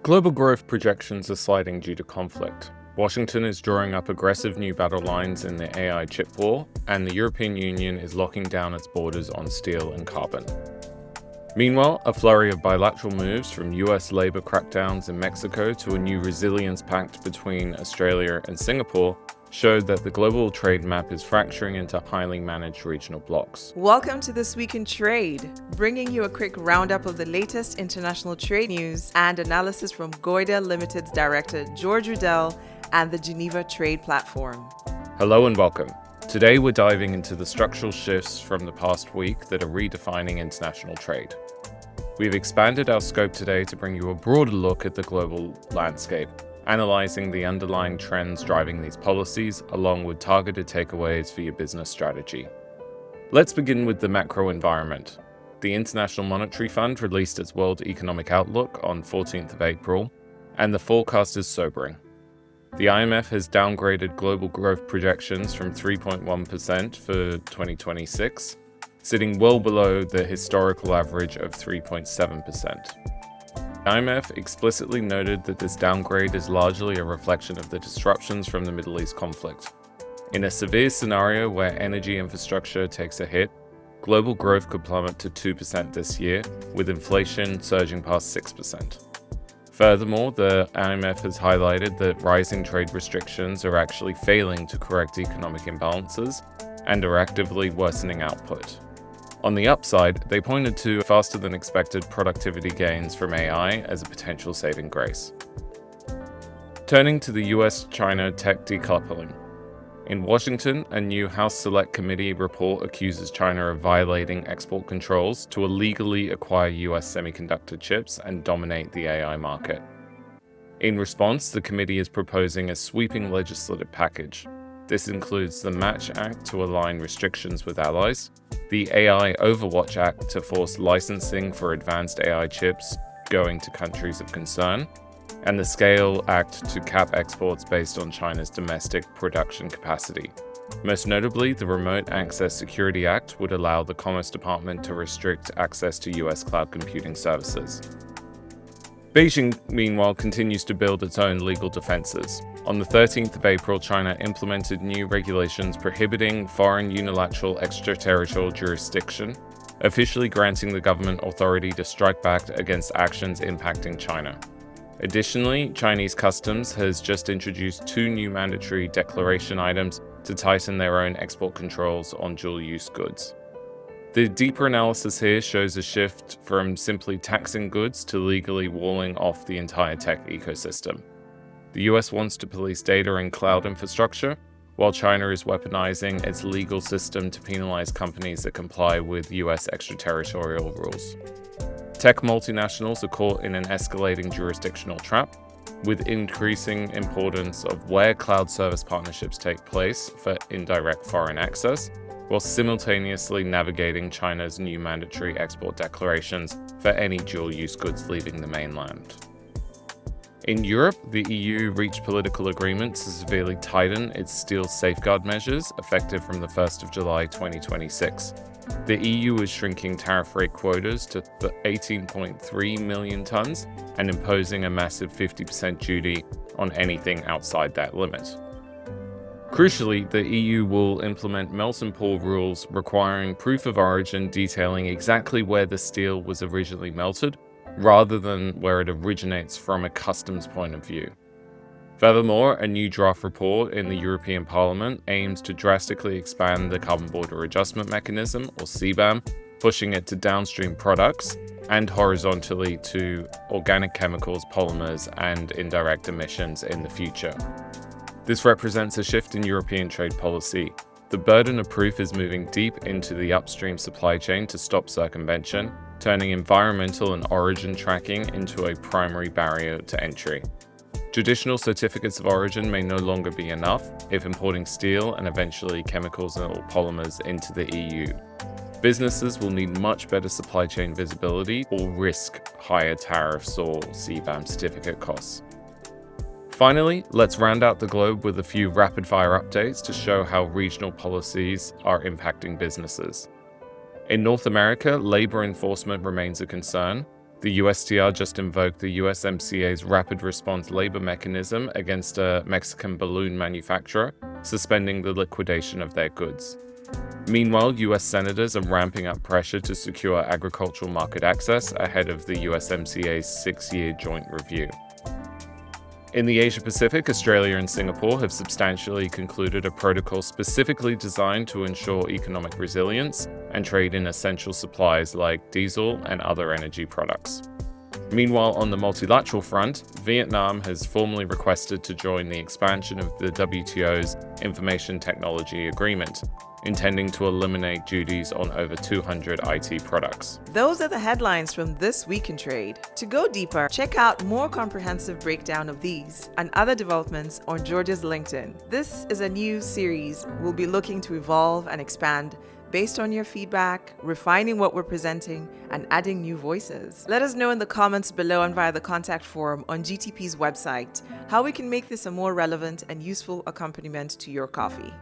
Global growth projections are sliding due to conflict. Washington is drawing up aggressive new battle lines in the AI chip war, and the European Union is locking down its borders on steel and carbon. Meanwhile, a flurry of bilateral moves from US labor crackdowns in Mexico to a new resilience pact between Australia and Singapore showed that the global trade map is fracturing into highly managed regional blocks. Welcome to This Week in Trade, bringing you a quick roundup of the latest international trade news and analysis from Goida Limited's director George Riddell and the Geneva Trade Platform. Hello and welcome. Today we're diving into the structural shifts from the past week that are redefining international trade. We've expanded our scope today to bring you a broader look at the global landscape, analyzing the underlying trends driving these policies, along with targeted takeaways for your business strategy. Let's begin with the macro environment. The International Monetary Fund released its World Economic Outlook on 14th of April, and the forecast is sobering. The IMF has downgraded global growth projections from 3.1% for 2026, sitting well below the historical average of 3.7%. The IMF explicitly noted that this downgrade is largely a reflection of the disruptions from the Middle East conflict. In a severe scenario where energy infrastructure takes a hit, global growth could plummet to 2% this year, with inflation surging past 6%. Furthermore, the IMF has highlighted that rising trade restrictions are actually failing to correct economic imbalances and are actively worsening output. On the upside, they pointed to faster than expected productivity gains from AI as a potential saving grace. Turning to the US-China tech decoupling. In Washington, a new House Select Committee report accuses China of violating export controls to illegally acquire US semiconductor chips and dominate the AI market. In response, the committee is proposing a sweeping legislative package. This includes the Match Act to align restrictions with allies, the AI Overwatch Act to force licensing for advanced AI chips going to countries of concern, and the Scale Act to cap exports based on China's domestic production capacity. Most notably, the Remote Access Security Act would allow the Commerce Department to restrict access to US cloud computing services. Beijing, meanwhile, continues to build its own legal defenses. On the 13th of April, China implemented new regulations prohibiting foreign unilateral extraterritorial jurisdiction, officially granting the government authority to strike back against actions impacting China. Additionally, Chinese customs has just introduced 2 new mandatory declaration items to tighten their own export controls on dual-use goods. The deeper analysis here shows a shift from simply taxing goods to legally walling off the entire tech ecosystem. The US wants to police data and cloud infrastructure, while China is weaponizing its legal system to penalize companies that comply with US extraterritorial rules. Tech multinationals are caught in an escalating jurisdictional trap, with increasing importance of where cloud service partnerships take place for indirect foreign access, while simultaneously navigating China's new mandatory export declarations for any dual-use goods leaving the mainland. In Europe, the EU reached political agreement to severely tighten its steel safeguard measures effective from the 1st of July 2026. The EU is shrinking tariff rate quotas to 18.3 million tons and imposing a massive 50% duty on anything outside that limit. Crucially, the EU will implement melt and pour rules requiring proof of origin detailing exactly where the steel was originally melted, rather than where it originates from a customs point of view. Furthermore, a new draft report in the European Parliament aims to drastically expand the Carbon Border Adjustment Mechanism, or CBAM, pushing it to downstream products and horizontally to organic chemicals, polymers, and indirect emissions in the future. This represents a shift in European trade policy. The burden of proof is moving deep into the upstream supply chain to stop circumvention, turning environmental and origin tracking into a primary barrier to entry. Traditional certificates of origin may no longer be enough if importing steel and eventually chemicals or polymers into the EU. Businesses will need much better supply chain visibility or risk higher tariffs or CBAM certificate costs. Finally, let's round out the globe with a few rapid-fire updates to show how regional policies are impacting businesses. In North America, labor enforcement remains a concern. The USTR just invoked the USMCA's rapid response labor mechanism against a Mexican balloon manufacturer, suspending the liquidation of their goods. Meanwhile, US senators are ramping up pressure to secure agricultural market access ahead of the USMCA's 6-year joint review. In the Asia-Pacific, Australia and Singapore have substantially concluded a protocol specifically designed to ensure economic resilience and trade in essential supplies like diesel and other energy products. Meanwhile, on the multilateral front, Vietnam has formally requested to join the expansion of the WTO's Information Technology Agreement, intending to eliminate duties on over 200 IT products. Those are the headlines from This Week in Trade. To go deeper, check out more comprehensive breakdown of these and other developments on Georgia's LinkedIn. This is a new series we'll be looking to evolve and expand based on your feedback, refining what we're presenting, and adding new voices. Let us know in the comments below and via the contact form on GTP's website how we can make this a more relevant and useful accompaniment to your coffee.